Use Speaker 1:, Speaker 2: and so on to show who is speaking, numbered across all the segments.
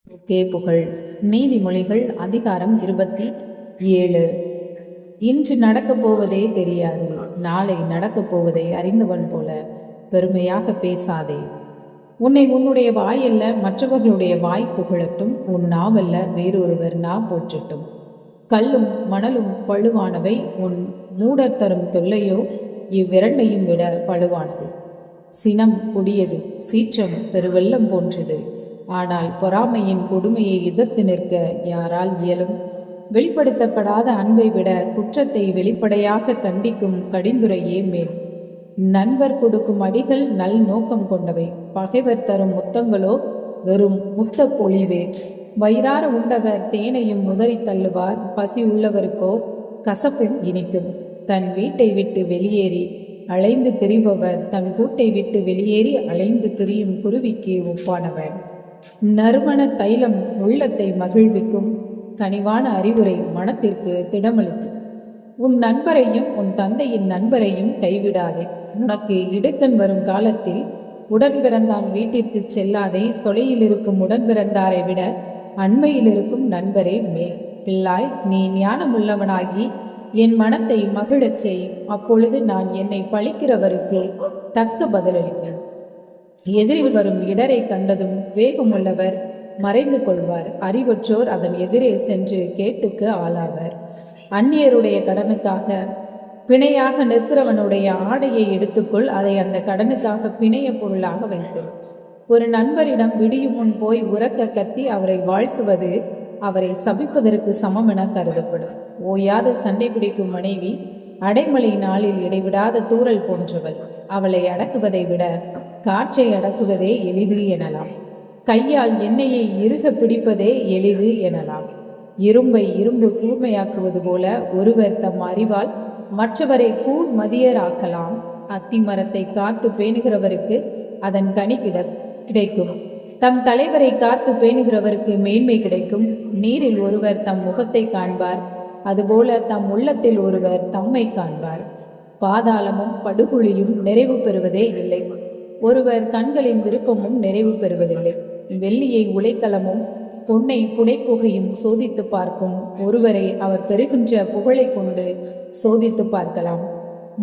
Speaker 1: புகழ். நீதிமொழிகள் அதிகாரம் 27. இன்று நடக்கப் போவதே தெரியாது, நாளை நடக்கப் போவதை அறிந்தவன் போல பெருமையாக பேசாதே. உன்னை உன்னுடைய வாயல்ல மற்றவர்களுடைய வாய் புகழட்டும், உன் நாவல்ல வேறொருவர் நா போற்றட்டும். கல்லும் மணலும் பழுவானவை, உன் மூடர் தரும் தொல்லையோ இவ்விரண்டையும் விட பழுவானது. சினம் கொடியது, சீற்றம் பெருவெள்ளம் போன்றது. ஆனால் பொறாமையின் கொடுமையை எதிர்த்து நிற்க யாரால் இயலும்? வெளிப்படுத்தப்படாத அன்பை விட குற்றத்தை வெளிப்படையாக கண்டிக்கும் கடிந்துரையே மேல். நண்பர் கொடுக்கும் அடிகள் நல் நோக்கம் கொண்டவை, பகைவர் தரும் முத்தங்களோ வெறும் முத்த பொழிவே. வயிறார உண்டவர் தேனையும் உதறி தள்ளுவார், பசி உள்ளவருக்கோ கசப்பும் இனிக்கும். தன் வீட்டை விட்டு வெளியேறி அலைந்து திரிபவர் தன் கூட்டை விட்டு வெளியேறி அலைந்து திரியும் குருவிக்கு ஒப்பானவர். நறுமண தைலம் உள்ளத்தை மகிழ்விக்கும், கனிவான அறிவுரை மனத்திற்கு திடமளிக்கும். உன் நண்பரையும் உன் தந்தையின் நண்பரையும் கைவிடாதே. உனக்கு இடுக்கண் வரும் காலத்தில் உடன் பிறந்தான் வீட்டிற்கு செல்லாதே. தொலையில் இருக்கும் உடன் பிறந்தாரை விட அண்மையில் இருக்கும் நண்பரே மேல். பிள்ளாய், நீ ஞானமுள்ளவனாகி என் மனத்தை மகிழச் செய், அப்பொழுது நான் என்னை பழிக்கிறவருக்கு தக்க பதிலளிப்பேன். எதிரில் வரும் இடரை கண்டதும் வேகமுள்ளவர் மறைந்து கொள்வார், அறிவற்றோர் அதன் எதிரே சென்று கேட்டுக்கு ஆளாவர். அந்நியருடைய கடனுக்காக பிணையாக நிற்கிறவனுடைய ஆடையை எடுத்துக்கொள், அதை அந்த கடனுக்காக பிணைய பொருளாக வைத்து. ஒரு நண்பரிடம் விடியும் முன் போய் உறக்க கத்தி அவரை வாழ்த்துவது அவரை சபிப்பதற்கு சமம் என கருதப்படும். ஓயாத சண்டை பிடிக்கும் மனைவி அடைமழை நாளில் இடைவிடாத தூறல் போன்றவள். அவளை அடக்குவதை விட காற்றை அடக்குவதே எளிது எனலாம். கையால் எண்ணெயை இறுக பிடிப்பதே எளிது எனலாம். இரும்பை இரும்பு கூர்மையாக்குவது போல ஒருவர் தம் அறிவால் மற்றவரை கூர்மதியராக்கலாம். அத்தி மரத்தை காத்து பேணுகிறவருக்கு அதன் கனி கிடைக்கும். தம் தலைவரை காத்து பேணுகிறவருக்கு மேன்மை கிடைக்கும். நீரில் ஒருவர் தம் முகத்தை காண்பார், அதுபோல தம் உள்ளத்தில் ஒருவர் தம்மை காண்பார். பாதாளமும் படுகுழியும் நிறைவு பெறுவதே இல்லை, ஒருவர் கண்களின் விருப்பமும் நிறைவு பெறுவதில்லை. வெள்ளியை உலைக்களமும் பொன்னை புடைக்குகையும் சோதித்து பார்க்கும் ஒருவரை அவர் பெறுகின்ற புகழை கொண்டு சோதித்து பார்க்கலாம்.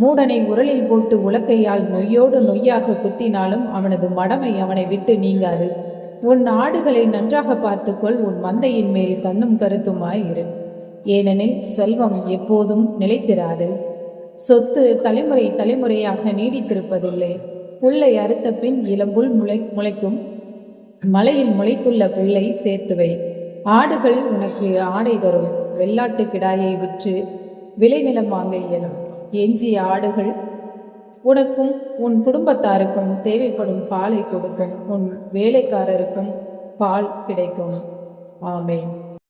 Speaker 1: மூடனை உரலில் போட்டு உலக்கையால் நொய்யோடு நொய்யாக குத்தினாலும் அவனது மடமை அவனை விட்டு நீங்காது. உன் ஆடுகளை நன்றாக பார்த்துக்கொள், உன் மந்தையின் மேல் கண்ணும் கருத்துமாய் இரு. ஏனெனில் செல்வம் எப்போதும் நிலைத்திராது, சொத்து தலைமுறை தலைமுறையாக நீடித்திருப்பதில்லை. புல்லை அறுத்த பின் இளம்புல் முளைக்கும், மலையில் முளைத்துள்ள புல்லை சேர்த்துவை. ஆடுகள் உனக்கு ஆடை தரும், வெள்ளாட்டு கிடாயை விற்று விளைநிலம் வாங்க இயலும். எஞ்சிய ஆடுகள் உனக்கும் உன் குடும்பத்தாருக்கும் தேவைப்படும் பாலை கொடுக்கும், உன் வேலைக்காரருக்கும் பால் கிடைக்கும். ஆமென்.